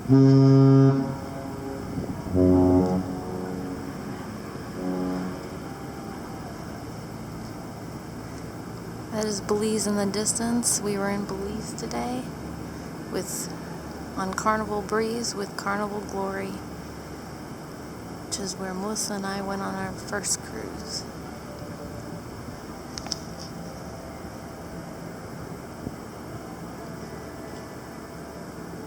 That is Belize in the distance. We were in Belize today on Carnival Breeze with Carnival Glory, which is where Melissa and I went on our first cruise.